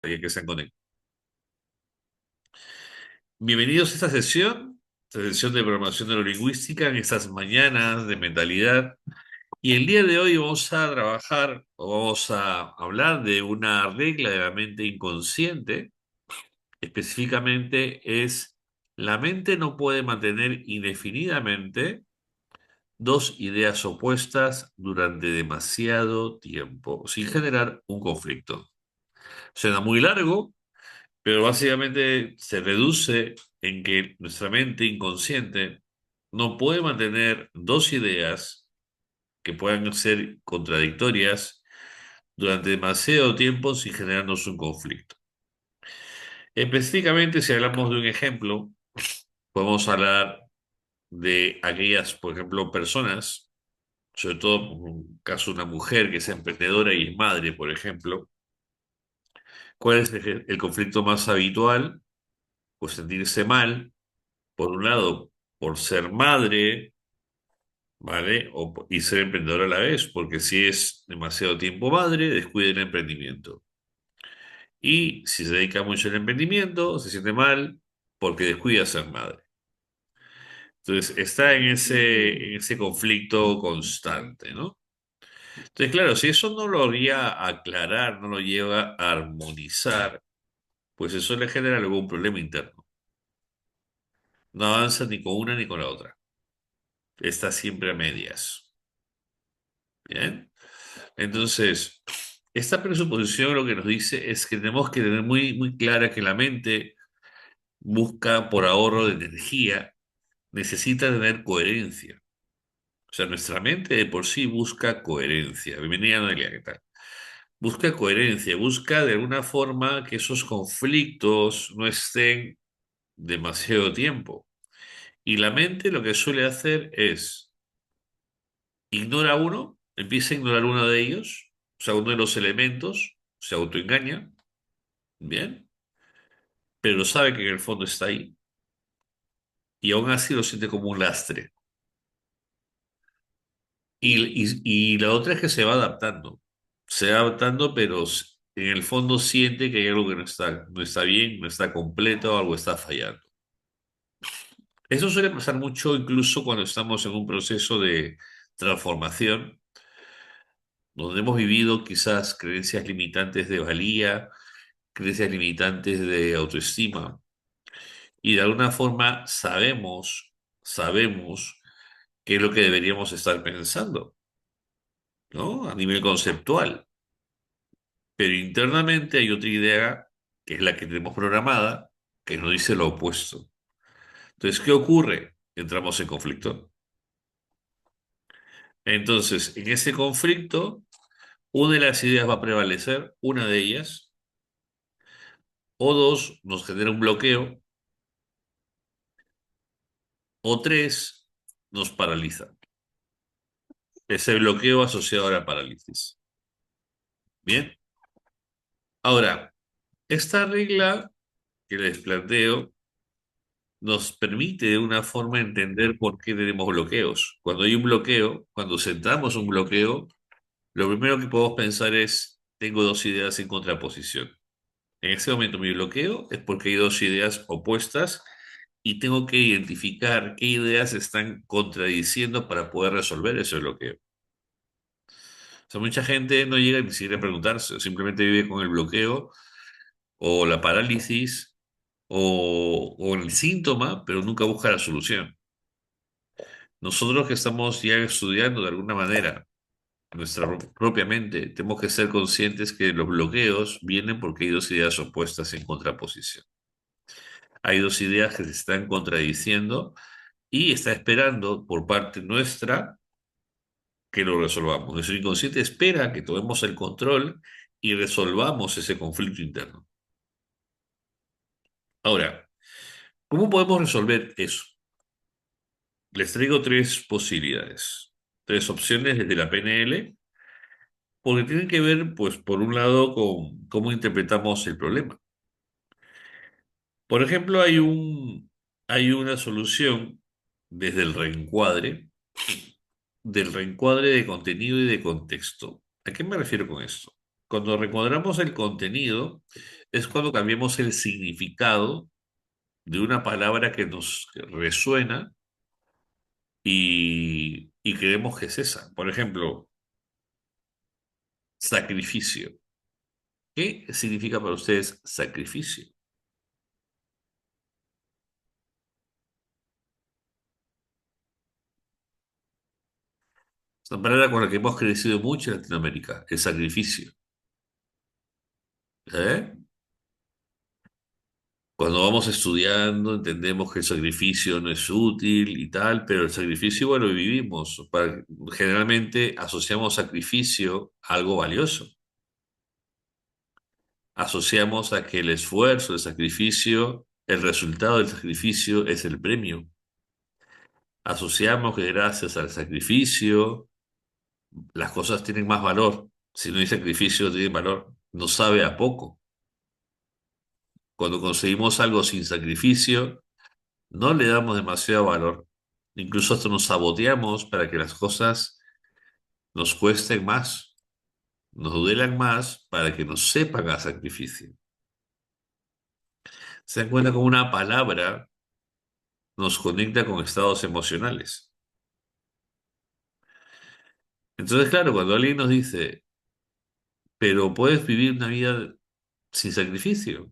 Que se han conectado. Bienvenidos a esta sesión de programación neurolingüística en estas mañanas de mentalidad. Y el día de hoy vamos a trabajar o vamos a hablar de una regla de la mente inconsciente. Específicamente es la mente no puede mantener indefinidamente dos ideas opuestas durante demasiado tiempo sin generar un conflicto. Suena muy largo, pero básicamente se reduce en que nuestra mente inconsciente no puede mantener dos ideas que puedan ser contradictorias durante demasiado tiempo sin generarnos un conflicto. Específicamente, si hablamos de un ejemplo, podemos hablar de aquellas, por ejemplo, personas, sobre todo en un caso de una mujer que es emprendedora y es madre, por ejemplo. ¿Cuál es el conflicto más habitual? Pues sentirse mal por un lado, por ser madre, ¿vale? Y ser emprendedora a la vez, porque si es demasiado tiempo madre, descuida el emprendimiento. Y si se dedica mucho al emprendimiento, se siente mal porque descuida ser madre. Entonces está en ese conflicto constante, ¿no? Entonces, claro, si eso no lo haría aclarar, no lo lleva a armonizar, pues eso le genera algún problema interno. No avanza ni con una ni con la otra. Está siempre a medias. ¿Bien? Entonces, esta presuposición lo que nos dice es que tenemos que tener muy clara que la mente busca por ahorro de energía, necesita tener coherencia. O sea, nuestra mente de por sí busca coherencia. Bienvenida, Noelia, ¿qué tal? Busca coherencia, busca de alguna forma que esos conflictos no estén demasiado tiempo. Y la mente lo que suele hacer es ignora uno, empieza a ignorar uno de ellos, o sea, uno de los elementos, se autoengaña. Bien, pero sabe que en el fondo está ahí y aún así lo siente como un lastre. Y la otra es que se va adaptando, pero en el fondo siente que hay algo que no está bien, no está completo, algo está fallando. Eso suele pasar mucho incluso cuando estamos en un proceso de transformación, donde hemos vivido quizás creencias limitantes de valía, creencias limitantes de autoestima, y de alguna forma sabemos qué es lo que deberíamos estar pensando, ¿no? A nivel conceptual. Pero internamente hay otra idea, que es la que tenemos programada, que nos dice lo opuesto. Entonces, ¿qué ocurre? Entramos en conflicto. Entonces, en ese conflicto, una de las ideas va a prevalecer, una de ellas, o dos, nos genera un bloqueo, o tres, nos paraliza. Ese bloqueo asociado a la parálisis. Bien. Ahora, esta regla que les planteo nos permite de una forma entender por qué tenemos bloqueos. Cuando hay un bloqueo, cuando sentamos un bloqueo, lo primero que podemos pensar es, tengo dos ideas en contraposición. En ese momento mi bloqueo es porque hay dos ideas opuestas y tengo que identificar qué ideas se están contradiciendo para poder resolver ese bloqueo. O sea, mucha gente no llega ni siquiera a preguntarse, simplemente vive con el bloqueo o la parálisis o el síntoma, pero nunca busca la solución. Nosotros que estamos ya estudiando de alguna manera nuestra propia mente, tenemos que ser conscientes que los bloqueos vienen porque hay dos ideas opuestas en contraposición. Hay dos ideas que se están contradiciendo y está esperando por parte nuestra que lo resolvamos. Nuestro inconsciente espera que tomemos el control y resolvamos ese conflicto interno. Ahora, ¿cómo podemos resolver eso? Les traigo tres posibilidades, tres opciones desde la PNL, porque tienen que ver, pues, por un lado, con cómo interpretamos el problema. Por ejemplo, hay una solución desde el reencuadre, del reencuadre de contenido y de contexto. ¿A qué me refiero con esto? Cuando recuadramos el contenido, es cuando cambiamos el significado de una palabra que nos resuena y creemos que es esa. Por ejemplo, sacrificio. ¿Qué significa para ustedes sacrificio? Es una palabra con la que hemos crecido mucho en Latinoamérica, el sacrificio. ¿Eh? Cuando vamos estudiando, entendemos que el sacrificio no es útil y tal, pero el sacrificio igual lo vivimos. Generalmente asociamos sacrificio a algo valioso. Asociamos a que el esfuerzo, el sacrificio, el resultado del sacrificio es el premio. Asociamos que gracias al sacrificio las cosas tienen más valor. Si no hay sacrificio, no tienen valor. No sabe a poco. Cuando conseguimos algo sin sacrificio, no le damos demasiado valor. Incluso hasta nos saboteamos para que las cosas nos cuesten más, nos duelan más, para que nos sepan a sacrificio. Se dan cuenta como una palabra nos conecta con estados emocionales. Entonces, claro, cuando alguien nos dice, pero puedes vivir una vida sin sacrificio,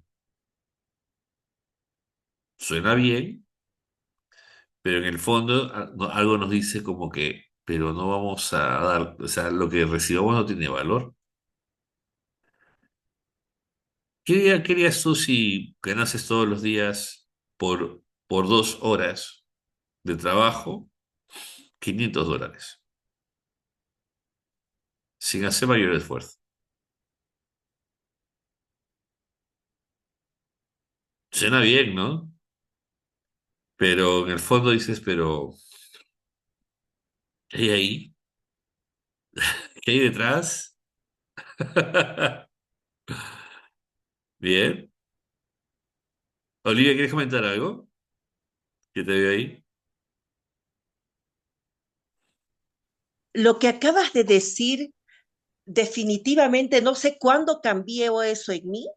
suena bien, pero en el fondo algo nos dice como que, pero no vamos a dar, o sea, lo que recibamos no tiene valor. ¿Qué harías tú si ganases todos los días por 2 horas de trabajo $500, sin hacer mayor esfuerzo? Suena bien, ¿no? Pero en el fondo dices, pero ¿qué hay ahí? ¿Qué hay detrás? Bien. Olivia, ¿quieres comentar algo? ¿Que te veo ahí? Lo que acabas de decir, definitivamente no sé cuándo cambió eso en mí,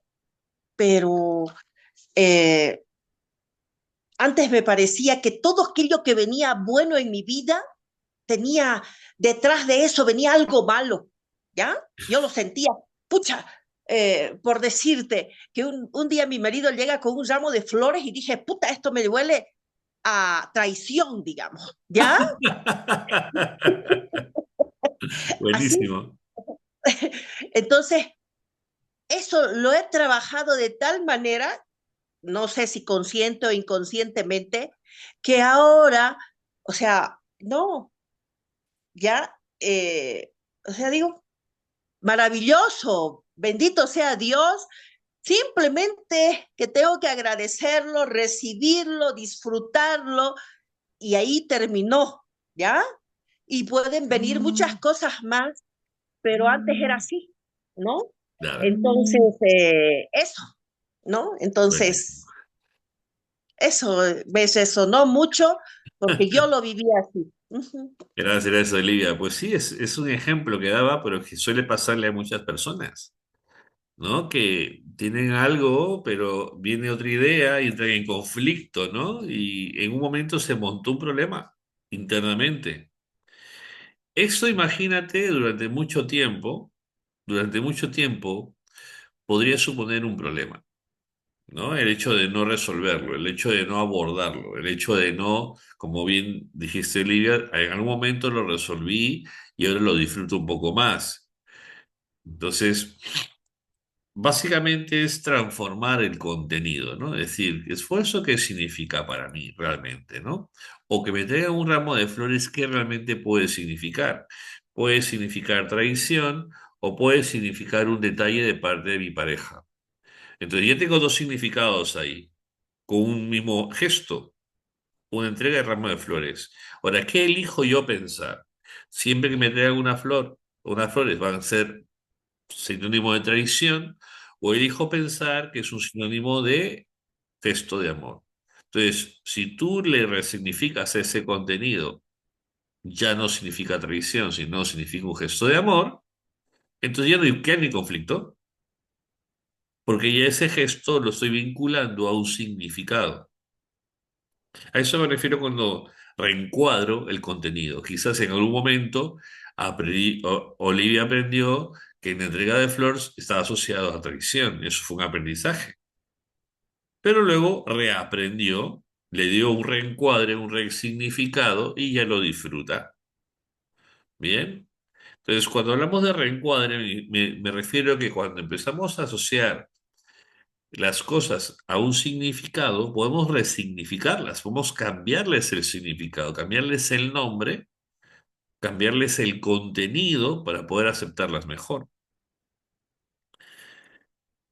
pero eh, antes me parecía que todo aquello que venía bueno en mi vida tenía, detrás de eso venía algo malo, ¿ya? Yo lo sentía, pucha, por decirte, que un día mi marido llega con un ramo de flores y dije, puta, esto me huele a traición, digamos, ¿ya? Así. Buenísimo. Entonces, eso lo he trabajado de tal manera, no sé si consciente o inconscientemente, que ahora, o sea, no, ya, o sea, digo, maravilloso, bendito sea Dios, simplemente que tengo que agradecerlo, recibirlo, disfrutarlo, y ahí terminó, ¿ya? Y pueden venir muchas cosas más, pero antes era así, ¿no? Claro, Entonces, eso, ¿no? buenísimo. Entonces, eso, ves, eso, no mucho, porque yo lo viví así. Ujú. Gracias, gracias, Olivia. Pues sí, es un ejemplo que daba, pero que suele pasarle a muchas personas, ¿no? Que tienen algo, pero viene otra idea y entran en conflicto, ¿no? Y en un momento se montó un problema internamente. Eso, imagínate, durante mucho tiempo, podría suponer un problema, ¿no? El hecho de no resolverlo, el hecho de no abordarlo, el hecho de no, como bien dijiste, Olivia, en algún momento lo resolví y ahora lo disfruto un poco más. Entonces, básicamente es transformar el contenido, ¿no? Es decir, esfuerzo, ¿qué significa para mí realmente, ¿no? O que me traigan un ramo de flores, ¿qué realmente puede significar? Puede significar traición o puede significar un detalle de parte de mi pareja. Entonces, ya tengo dos significados ahí, con un mismo gesto, una entrega de ramo de flores. Ahora, ¿qué elijo yo pensar? Siempre que me traigan una flor, unas flores van a ser sinónimo de traición, o elijo pensar que es un sinónimo de gesto de amor. Entonces, si tú le resignificas ese contenido, ya no significa traición, sino significa un gesto de amor, Entonces ya ya no hay conflicto, porque ya ese gesto lo estoy vinculando a un significado. A eso me refiero cuando reencuadro el contenido. Quizás en algún momento Olivia aprendió que en la entrega de flores estaba asociado a traición. Eso fue un aprendizaje. Pero luego reaprendió, le dio un reencuadre, un resignificado y ya lo disfruta. ¿Bien? Entonces, cuando hablamos de reencuadre, me refiero a que cuando empezamos a asociar las cosas a un significado, podemos resignificarlas, podemos cambiarles el significado, cambiarles el nombre, cambiarles el contenido para poder aceptarlas mejor.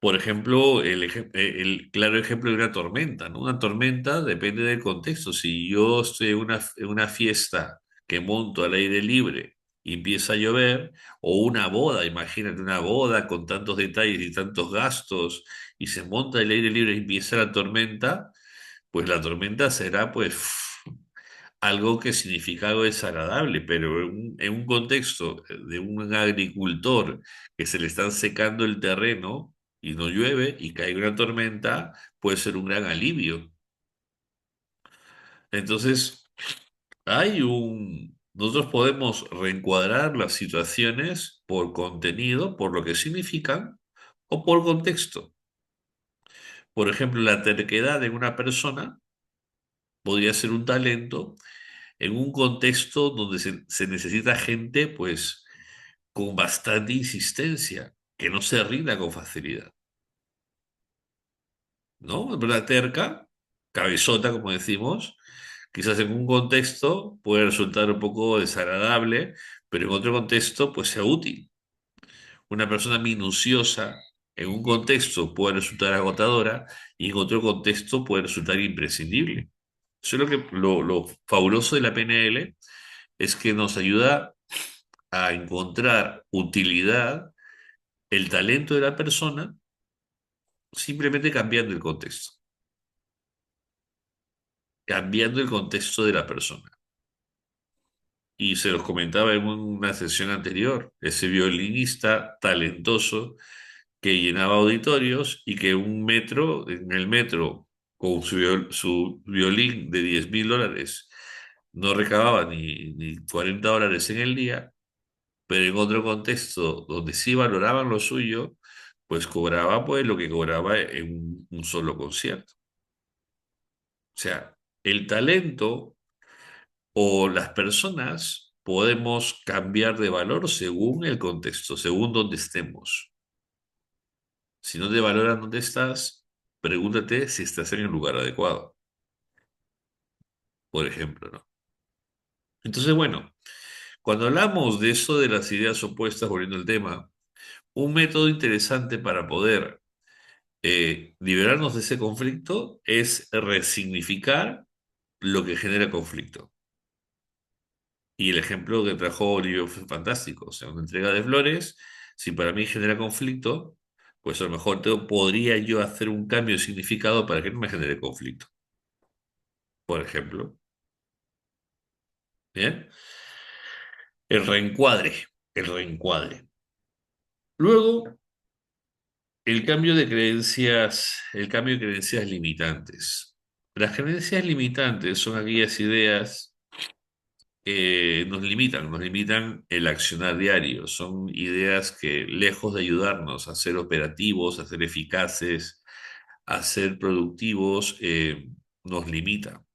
Por ejemplo, el claro ejemplo de una tormenta, ¿no? Una tormenta depende del contexto. Si yo estoy en una fiesta que monto al aire libre y empieza a llover, o una boda, imagínate una boda con tantos detalles y tantos gastos, y se monta al aire libre y empieza la tormenta, pues la tormenta será pues algo que significa algo desagradable, pero en un contexto de un agricultor que se le están secando el terreno y no llueve y cae una tormenta, puede ser un gran alivio. Entonces, nosotros podemos reencuadrar las situaciones por contenido, por lo que significan, o por contexto. Por ejemplo, la terquedad de una persona podría ser un talento en un contexto donde se necesita gente, pues, con bastante insistencia, que no se rinda con facilidad, ¿no? La terca, cabezota, como decimos, quizás en un contexto puede resultar un poco desagradable, pero en otro contexto, pues, sea útil. Una persona minuciosa en un contexto puede resultar agotadora y en otro contexto puede resultar imprescindible. Eso es lo fabuloso de la PNL, es que nos ayuda a encontrar utilidad, el talento de la persona, simplemente cambiando el contexto de la persona. Y se los comentaba en una sesión anterior, ese violinista talentoso que llenaba auditorios y que en el metro, con su violín de $10.000, no recababa ni $40 en el día, pero en otro contexto donde sí valoraban lo suyo, pues cobraba pues lo que cobraba en un solo concierto. O sea, el talento o las personas podemos cambiar de valor según el contexto, según donde estemos. Si no te valoran donde estás, pregúntate si estás en el lugar adecuado, por ejemplo, ¿no? Entonces, bueno, cuando hablamos de eso de las ideas opuestas, volviendo al tema, un método interesante para poder liberarnos de ese conflicto es resignificar lo que genera conflicto. Y el ejemplo que trajo Oliver fue fantástico. O sea, una entrega de flores, si para mí genera conflicto, pues a lo mejor podría yo hacer un cambio de significado para que no me genere conflicto. Por ejemplo, ¿bien? El reencuadre, el reencuadre. Luego, el cambio de creencias limitantes. Las creencias limitantes son aquellas ideas nos limitan el accionar diario. Son ideas que, lejos de ayudarnos a ser operativos, a ser eficaces, a ser productivos, nos limitan.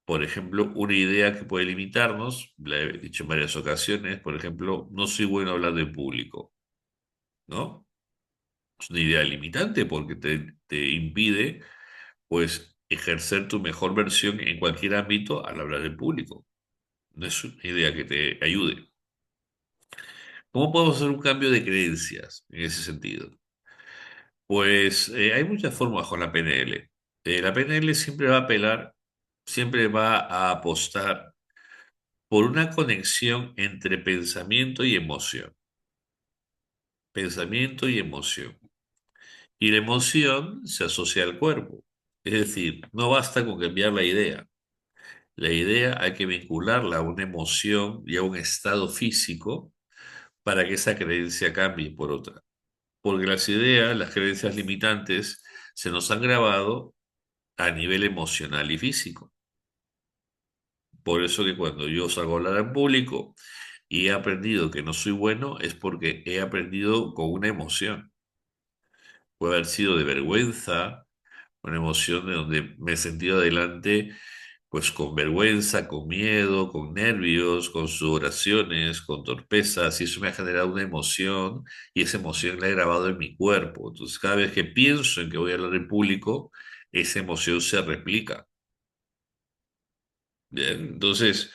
Por ejemplo, una idea que puede limitarnos, la he dicho en varias ocasiones, por ejemplo, no soy bueno hablando en público, ¿no? Es una idea limitante porque te impide, pues, ejercer tu mejor versión en cualquier ámbito al hablar en público. No es una idea que te ayude. ¿Cómo podemos hacer un cambio de creencias en ese sentido? Pues hay muchas formas con la PNL. La PNL siempre va a apelar, siempre va a apostar por una conexión entre pensamiento y emoción. Pensamiento y emoción. Y la emoción se asocia al cuerpo. Es decir, no basta con cambiar la idea. La idea hay que vincularla a una emoción y a un estado físico para que esa creencia cambie por otra. Porque las ideas, las creencias limitantes, se nos han grabado a nivel emocional y físico. Por eso que cuando yo salgo a hablar en público y he aprendido que no soy bueno, es porque he aprendido con una emoción. Puede haber sido de vergüenza, una emoción de donde me he sentido adelante, pues con vergüenza, con miedo, con nervios, con sudoraciones, con torpezas, y eso me ha generado una emoción, y esa emoción la he grabado en mi cuerpo. Entonces, cada vez que pienso en que voy a hablar en público, esa emoción se replica. Bien, entonces,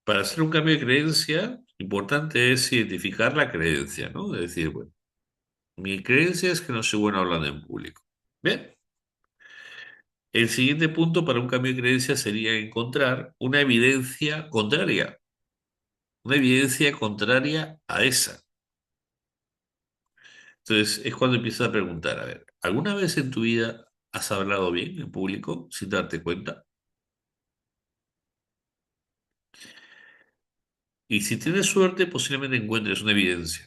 para hacer un cambio de creencia, importante es identificar la creencia, ¿no? Es decir, bueno, mi creencia es que no soy bueno hablando en público. Bien. El siguiente punto para un cambio de creencia sería encontrar una evidencia contraria a esa. Entonces es cuando empiezas a preguntar, a ver, ¿alguna vez en tu vida has hablado bien en público sin darte cuenta? Y si tienes suerte, posiblemente encuentres una evidencia.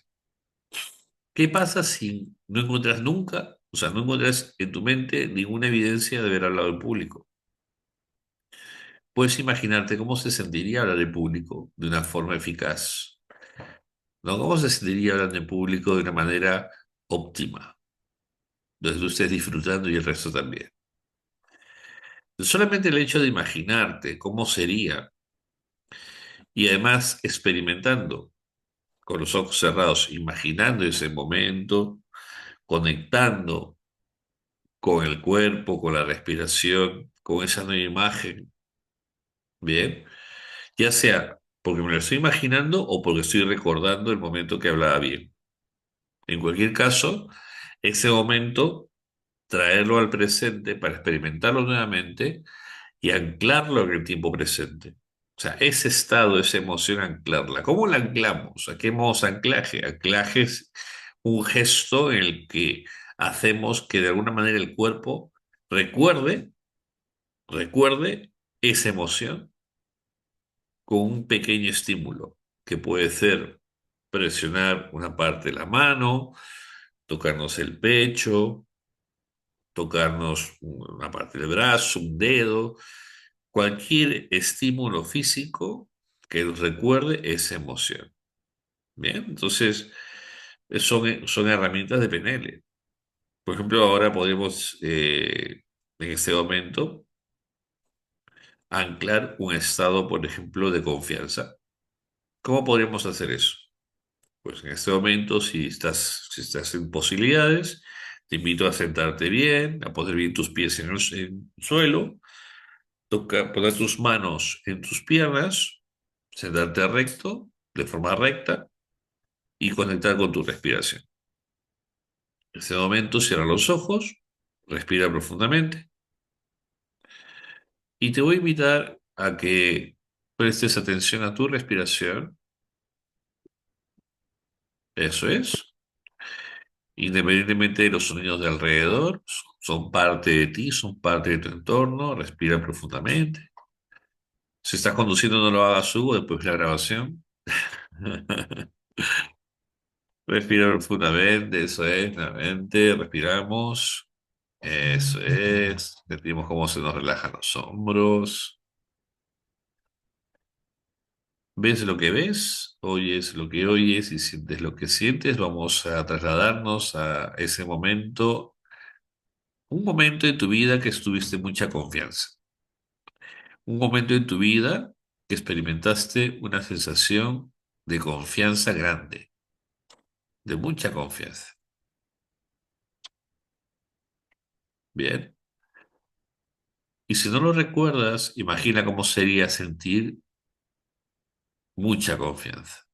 ¿Qué pasa si no encuentras nunca, o sea, no encuentras en tu mente ninguna evidencia de haber hablado en público? Puedes imaginarte cómo se sentiría hablar en público de una forma eficaz. ¿No? ¿Cómo se sentiría hablando en público de una manera óptima, donde tú estés disfrutando y el resto también? Solamente el hecho de imaginarte cómo sería y además experimentando con los ojos cerrados, imaginando ese momento, conectando con el cuerpo, con la respiración, con esa nueva imagen, bien, ya sea porque me lo estoy imaginando o porque estoy recordando el momento que hablaba bien. En cualquier caso, ese momento traerlo al presente para experimentarlo nuevamente y anclarlo en el tiempo presente. O sea, ese estado, esa emoción, anclarla. ¿Cómo la anclamos? ¿A qué modo es anclaje? Anclaje es un gesto en el que hacemos que de alguna manera el cuerpo recuerde, recuerde esa emoción con un pequeño estímulo, que puede ser presionar una parte de la mano, tocarnos el pecho, tocarnos una parte del brazo, un dedo, cualquier estímulo físico que nos recuerde esa emoción. Bien, entonces son herramientas de PNL. Por ejemplo, ahora podemos en este momento anclar un estado, por ejemplo, de confianza. ¿Cómo podríamos hacer eso? Pues en este momento, si estás en posibilidades, te invito a sentarte bien, a poner bien tus pies en el suelo. Poner tus manos en tus piernas, sentarte recto, de forma recta, y conectar con tu respiración. En este momento, cierra los ojos, respira profundamente, y te voy a invitar a que prestes atención a tu respiración. Eso es. Independientemente de los sonidos de alrededor, son parte de ti, son parte de tu entorno. Respira profundamente. Si estás conduciendo, no lo hagas, Hugo, después de la grabación. Respira profundamente, eso es, nuevamente, respiramos, eso es, sentimos cómo se nos relajan los hombros, ves lo que ves, oyes lo que oyes y sientes lo que sientes. Vamos a trasladarnos a ese momento, un momento en tu vida que estuviste mucha confianza, un momento en tu vida que experimentaste una sensación de confianza grande, de mucha confianza. Bien. Y si no lo recuerdas, imagina cómo sería sentir mucha confianza.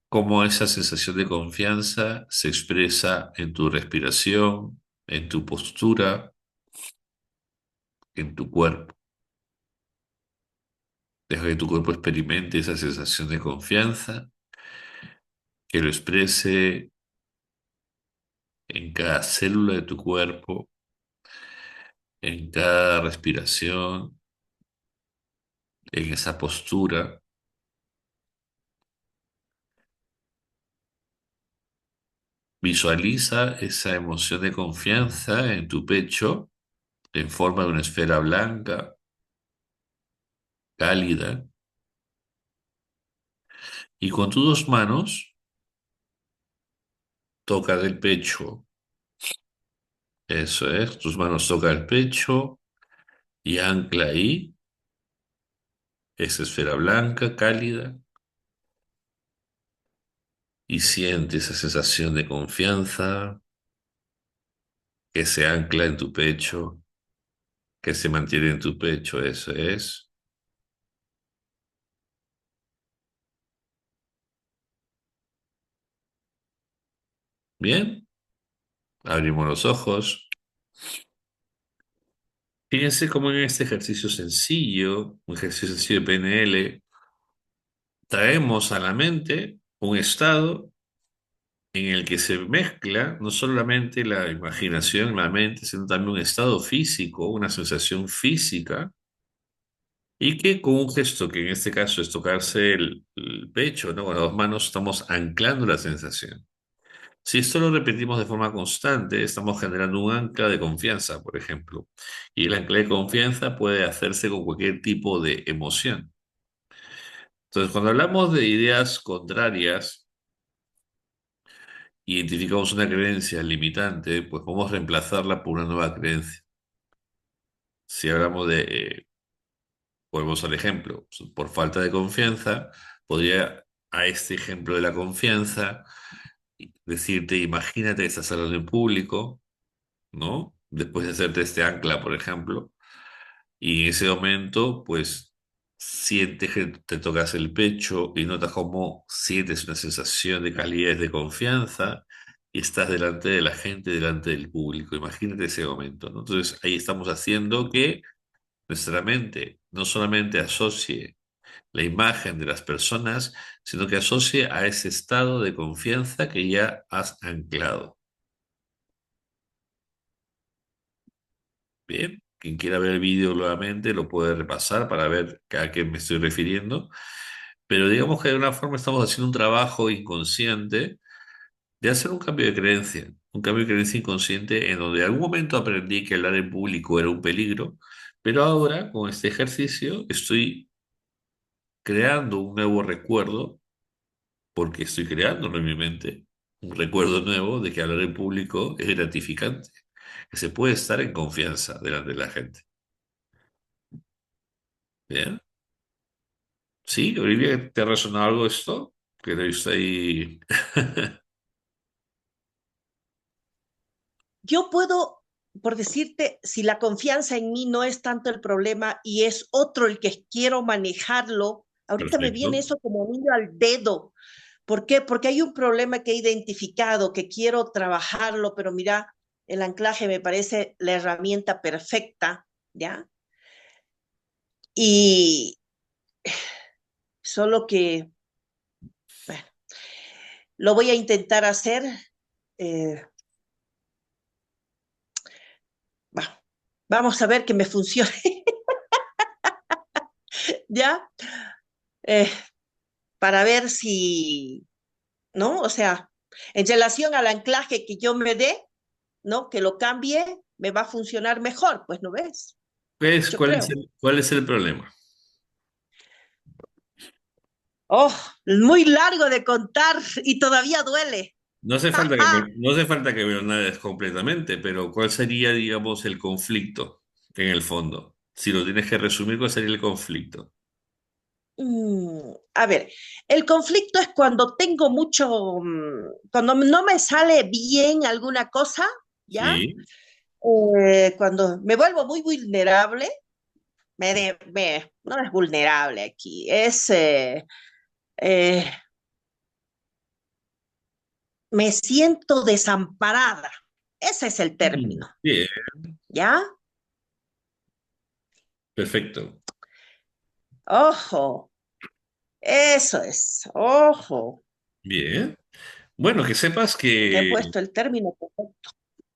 Cómo esa sensación de confianza se expresa en tu respiración, en tu postura, en tu cuerpo. Deja que tu cuerpo experimente esa sensación de confianza, que lo exprese en cada célula de tu cuerpo, en cada respiración, en esa postura. Visualiza esa emoción de confianza en tu pecho en forma de una esfera blanca, cálida, y con tus dos manos toca el pecho. Eso es, tus manos tocan el pecho y ancla ahí esa esfera blanca, cálida, y siente esa sensación de confianza que se ancla en tu pecho, que se mantiene en tu pecho. Eso es. Bien, abrimos los ojos. Fíjense cómo en este ejercicio sencillo, un ejercicio sencillo de PNL, traemos a la mente un estado en el que se mezcla no solamente la imaginación, la mente, sino también un estado físico, una sensación física, y que con un gesto, que en este caso es tocarse el pecho, ¿no? Con las dos manos estamos anclando la sensación. Si esto lo repetimos de forma constante, estamos generando un ancla de confianza, por ejemplo. Y el ancla de confianza puede hacerse con cualquier tipo de emoción. Entonces, cuando hablamos de ideas contrarias, identificamos una creencia limitante, pues podemos reemplazarla por una nueva creencia. Si hablamos de, volvemos al ejemplo, por falta de confianza, podría a este ejemplo de la confianza decirte, imagínate que estás hablando en público, ¿no? Después de hacerte este ancla, por ejemplo, y en ese momento, pues, sientes que te tocas el pecho y notas cómo sientes una sensación de calidez, de confianza, y estás delante de la gente, delante del público. Imagínate ese momento, ¿no? Entonces, ahí estamos haciendo que nuestra mente no solamente asocie la imagen de las personas, sino que asocie a ese estado de confianza que ya has anclado. Bien, quien quiera ver el vídeo nuevamente lo puede repasar para ver a qué me estoy refiriendo. Pero digamos que de alguna forma estamos haciendo un trabajo inconsciente de hacer un cambio de creencia, un cambio de creencia inconsciente en donde en algún momento aprendí que hablar en público era un peligro, pero ahora con este ejercicio estoy creando un nuevo recuerdo, porque estoy creándolo en mi mente, un recuerdo nuevo de que hablar en público es gratificante, que se puede estar en confianza delante de la gente. ¿Bien? Sí, Olivia, ¿te ha resonado algo esto? Que lo he visto ahí. Yo puedo, por decirte, si la confianza en mí no es tanto el problema y es otro el que quiero manejarlo, ahorita me viene Perfecto. eso como niño al dedo. ¿Por qué? Porque hay un problema que he identificado, que quiero trabajarlo, pero mira, el anclaje me parece la herramienta perfecta, ¿ya? Y solo que, bueno, lo voy a intentar hacer. eh, bah, vamos a ver que me funcione, ¿ya? Eh, para ver si, ¿no? O sea, en relación al anclaje que yo me dé, ¿no? Que lo cambie, me va a funcionar mejor, pues, ¿no ves? Yo creo. Cuál es el problema? Oh, muy largo de contar y todavía duele. No hace falta que me lo nades completamente, pero ¿cuál sería, digamos, el conflicto en el fondo? Si lo tienes que resumir, ¿cuál sería el conflicto? A ver, el conflicto es cuando tengo mucho, cuando no me sale bien alguna cosa, ¿ya? Sí. Cuando me vuelvo muy vulnerable, no es vulnerable aquí, es, eh, me siento desamparada. Ese es el término, Bien, ¿ya? perfecto. Ojo, eso es, ojo. Bien. Bueno, que sepas He que, puesto el término correcto.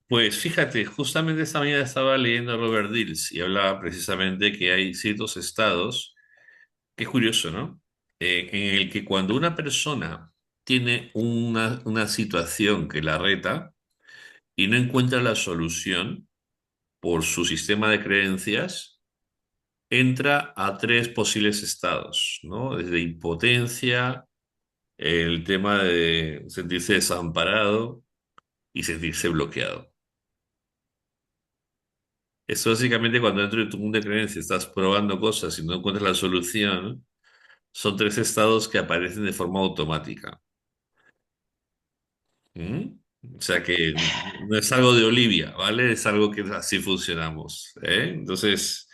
pues fíjate, justamente esta mañana estaba leyendo a Robert Dills y hablaba precisamente que hay ciertos estados, que es curioso, ¿no? En el que cuando una persona tiene una situación que la reta y no encuentra la solución por su sistema de creencias, entra a tres posibles estados, ¿no? Desde impotencia, el tema de sentirse desamparado y sentirse bloqueado. Eso básicamente cuando dentro de tu mundo de creencias estás probando cosas y no encuentras la solución, son tres estados que aparecen de forma automática. ¿Mm? O sea que no es algo de Olivia, ¿vale? Es algo que así funcionamos, ¿eh? Entonces,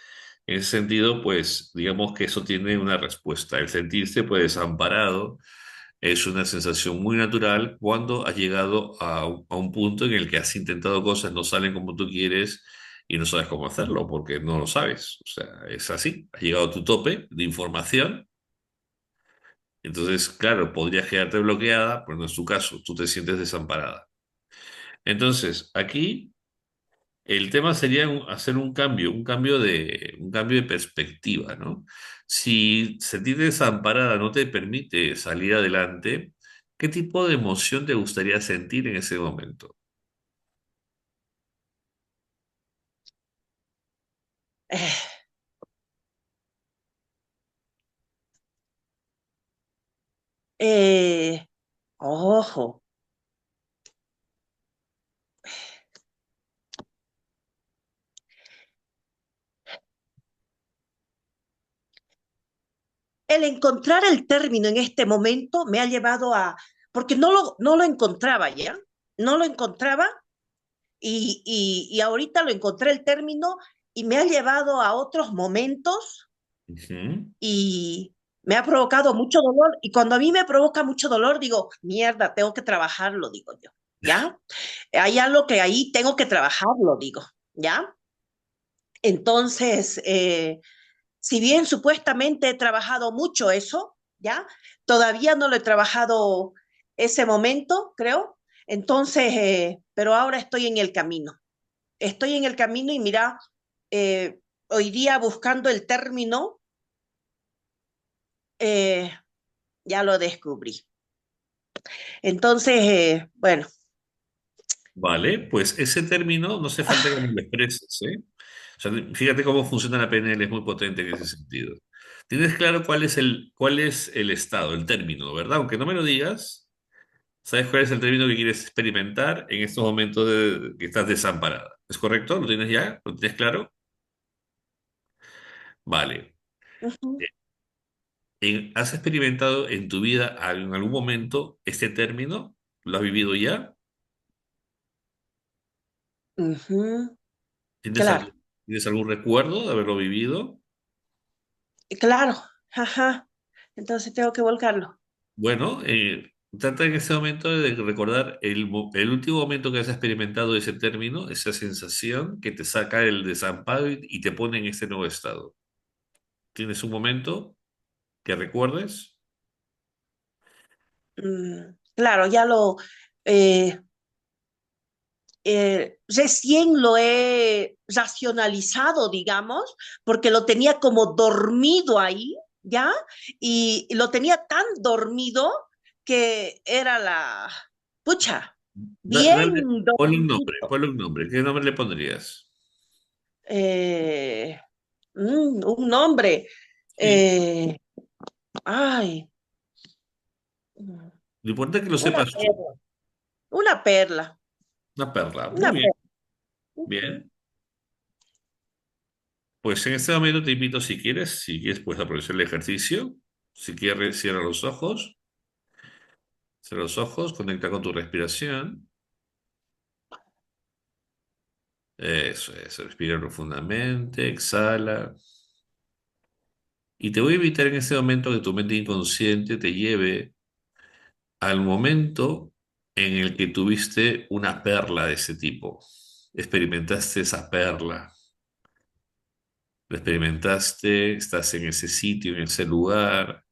en ese sentido, pues digamos que eso tiene una respuesta. El sentirse pues desamparado es una sensación muy natural cuando has llegado a un punto en el que has intentado cosas, no salen como tú quieres y no sabes cómo hacerlo porque no lo sabes. O sea, es así. Has llegado a tu tope de información. Entonces, claro, podrías quedarte bloqueada, pero no es tu caso. Tú te sientes desamparada. Entonces, aquí el tema sería hacer un cambio de perspectiva, ¿no? Si sentirte desamparada no te permite salir adelante, ¿qué tipo de emoción te gustaría sentir en ese momento? Eh, eh, ojo, el encontrar el término en este momento me ha llevado a, porque no lo encontraba ya, no lo encontraba y ahorita lo encontré el término y me ha llevado a otros momentos Ujú. y me ha provocado mucho dolor. Y cuando a mí me provoca mucho dolor, digo, mierda, tengo que trabajarlo, digo yo, ¿ya? Hay algo que ahí tengo que trabajarlo, digo, ¿ya? Entonces, si bien supuestamente he trabajado mucho eso, ¿ya? Todavía no lo he trabajado ese momento, creo. Entonces, pero ahora estoy en el camino. Estoy en el camino y mira, hoy día buscando el término, eh, ya lo descubrí. Entonces, bueno, Vale, pues ese término no hace falta que me lo expreses, ¿eh? O sea, fíjate cómo funciona la PNL, es muy potente en ese sentido. Tienes claro cuál es el estado, el término, ¿verdad? Aunque no me lo digas, ¿sabes cuál es el término que quieres experimentar en estos momentos de que estás desamparada? ¿Es correcto? ¿Lo tienes ya? ¿Lo tienes claro? Vale. ujú, ¿Has experimentado en tu vida en algún momento este término? ¿Lo has vivido ya? ujú, ¿Tienes claro, tienes algún recuerdo de haberlo vivido? claro, ajá. Entonces tengo que volcarlo. Bueno, trata en este momento de recordar el último momento que has experimentado ese término, esa sensación que te saca del desamparo y te pone en este nuevo estado. ¿Tienes un momento que recuerdes? Claro, ya eh, recién lo he racionalizado, digamos, porque lo tenía como dormido ahí, ¿ya? Y lo tenía tan dormido que era pucha, bien Ponle un nombre, dormidito. ponle un nombre. ¿Qué nombre le pondrías? Eh, un nombre. Sí. eh, ay, Lo importante es que lo una sepas tú. perla, una perla, Una perla. una Muy bien, perla. Ujú. bien. Pues en este momento te invito, si quieres, puedes aprovechar el ejercicio. Si quieres, cierra los ojos. Cierra los ojos, conecta con tu respiración. Eso es, respira profundamente, exhala. Y te voy a invitar en este momento que tu mente inconsciente te lleve al momento en el que tuviste una perla de ese tipo. Experimentaste esa perla. La experimentaste, estás en ese sitio, en ese lugar,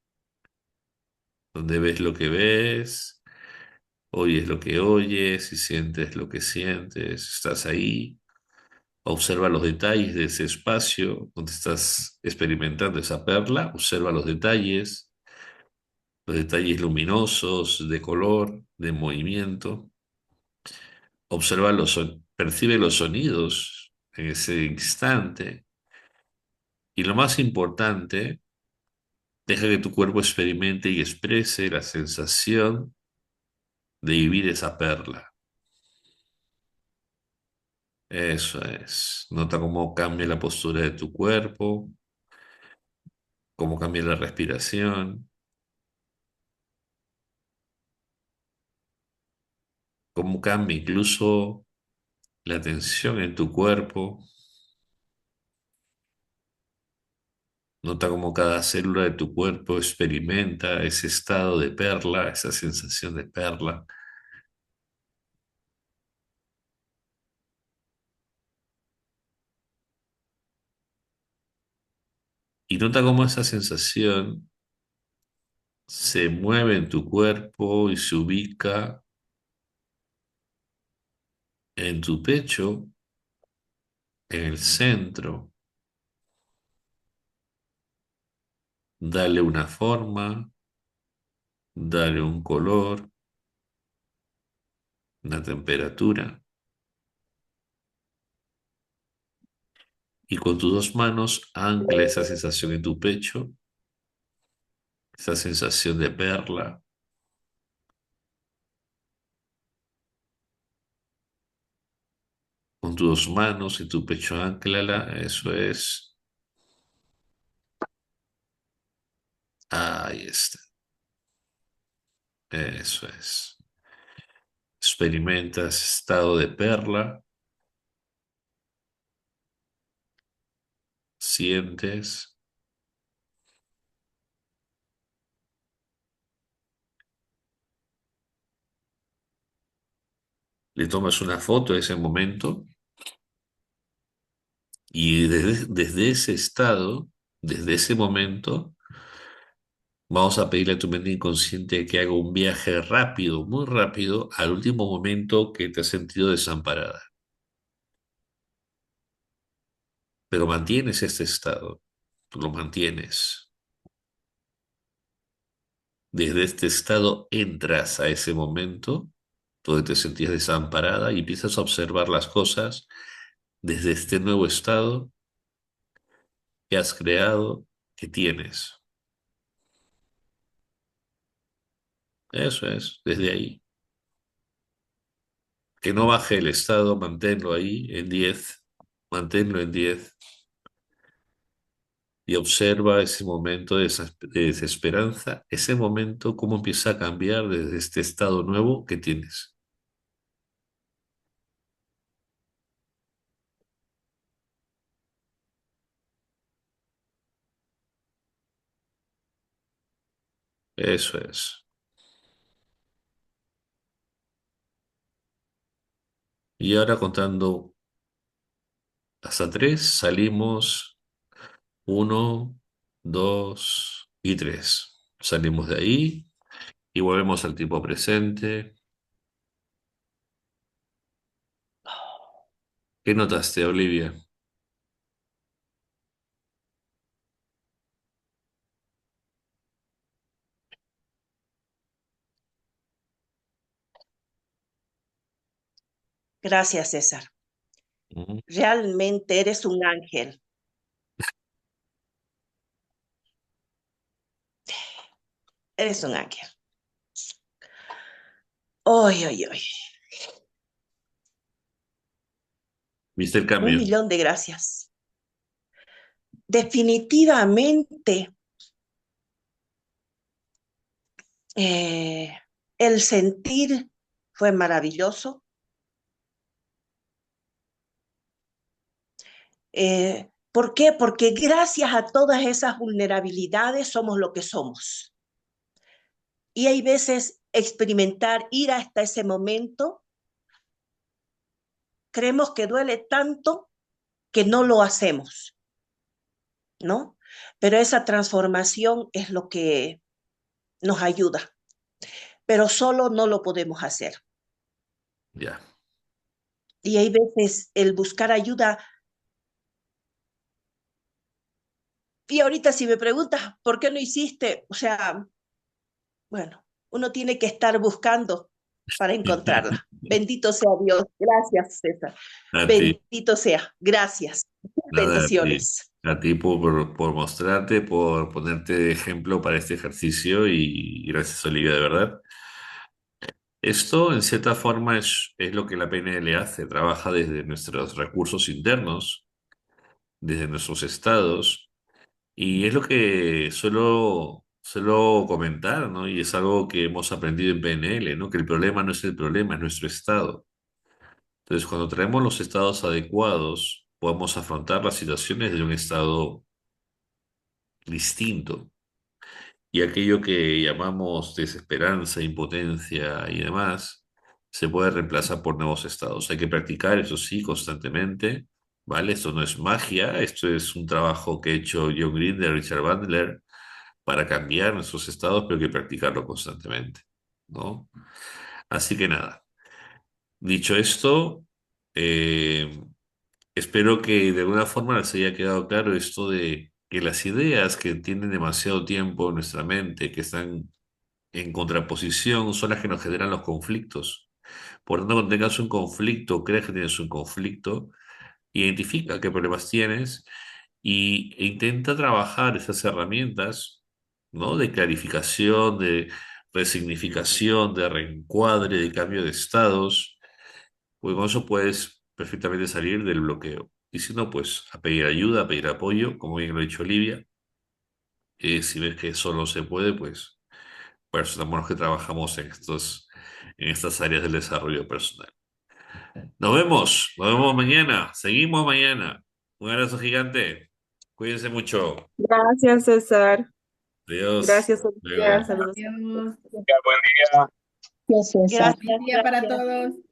donde ves lo que ves, oyes lo que oyes y sientes lo que sientes. Estás ahí. Observa los detalles de ese espacio donde estás experimentando esa perla. Observa los detalles. los detalles luminosos, de color, de movimiento. Observa percibe los sonidos en ese instante. Y lo más importante, deja que tu cuerpo experimente y exprese la sensación de vivir esa perla. Eso es. Nota cómo cambia la postura de tu cuerpo, cómo cambia la respiración, cómo cambia incluso la tensión en tu cuerpo. Nota cómo cada célula de tu cuerpo experimenta ese estado de perla, esa sensación de perla. Y nota cómo esa sensación se mueve en tu cuerpo y se ubica en tu pecho, en el centro. Dale una forma, dale un color, una temperatura. Y con tus dos manos ancla esa sensación en tu pecho, esa sensación de perla. Con tus dos manos y tu pecho anclala, eso es. Ahí está, eso es. Experimentas estado de perla, sientes, le tomas una foto de ese momento y desde ese estado, desde ese momento, vamos a pedirle a tu mente inconsciente que haga un viaje rápido, muy rápido, al último momento que te has sentido desamparada. Pero mantienes este estado, lo mantienes. Desde este estado entras a ese momento donde te sentías desamparada y empiezas a observar las cosas desde este nuevo estado que has creado, que tienes. Eso es, desde ahí. Que no baje el estado, manténlo ahí en 10, manténlo en 10 y observa ese momento de desesperanza, ese momento cómo empieza a cambiar desde este estado nuevo que tienes. Eso es. Y ahora contando hasta 3, salimos. Uno, dos y tres. Salimos de ahí y volvemos al tiempo presente. ¿Qué notaste, Olivia? Gracias, César. Mm. Realmente eres un ángel. Eres un ángel. Hoy, hoy, hoy. ¿Viste el Un cambio? millón de gracias. Definitivamente, eh, el sentir fue maravilloso. ¿Por qué? Porque gracias a todas esas vulnerabilidades somos lo que somos. Y hay veces experimentar, ir hasta ese momento, creemos que duele tanto que no lo hacemos, ¿no? Pero esa transformación es lo que nos ayuda, pero solo no lo podemos hacer. Ya. Y hay veces el buscar ayuda, y ahorita si me preguntas, ¿por qué no hiciste? O sea, Bueno, uno tiene que estar buscando para encontrarla. Bendito sea Dios. Gracias, César. A ti, Bendito sea. Gracias. nada, Bendiciones. a ti por mostrarte, por ponerte de ejemplo para este ejercicio y gracias, Olivia, de verdad. Esto, en cierta forma, es lo que la PNL hace. Trabaja desde nuestros recursos internos, desde nuestros estados, y es lo que suelo comentar, ¿no? Y es algo que hemos aprendido en PNL, ¿no? Que el problema no es el problema, es nuestro estado. Entonces, cuando traemos los estados adecuados, podemos afrontar las situaciones de un estado distinto. Y aquello que llamamos desesperanza, impotencia y demás, se puede reemplazar por nuevos estados. Hay que practicar, eso sí, constantemente, ¿vale? Esto no es magia, esto es un trabajo que ha hecho John Grinder, Richard Bandler, para cambiar nuestros estados, pero hay que practicarlo constantemente, ¿no? Así que nada, dicho esto, eh, espero que de alguna forma les haya quedado claro esto de que las ideas que tienen demasiado tiempo en nuestra mente, que están en contraposición, son las que nos generan los conflictos. Por tanto, cuando tengas un conflicto, crees que tienes un conflicto, identifica qué problemas tienes e intenta trabajar esas herramientas, ¿no? De clarificación, de resignificación, de reencuadre, de cambio de estados, pues con eso puedes perfectamente salir del bloqueo. Y si no, pues a pedir ayuda, a pedir apoyo, como bien lo ha dicho Olivia. Si ves que solo se puede, pues por eso estamos los que trabajamos en estas áreas del desarrollo personal. Nos vemos mañana, seguimos mañana. Un abrazo gigante. Cuídense mucho. Gracias, César. Adiós. Gracias, Olivia. Luego. Saludos. Adiós. Buen día. Gracias, César. Gracias, Buen día para gracias. todos.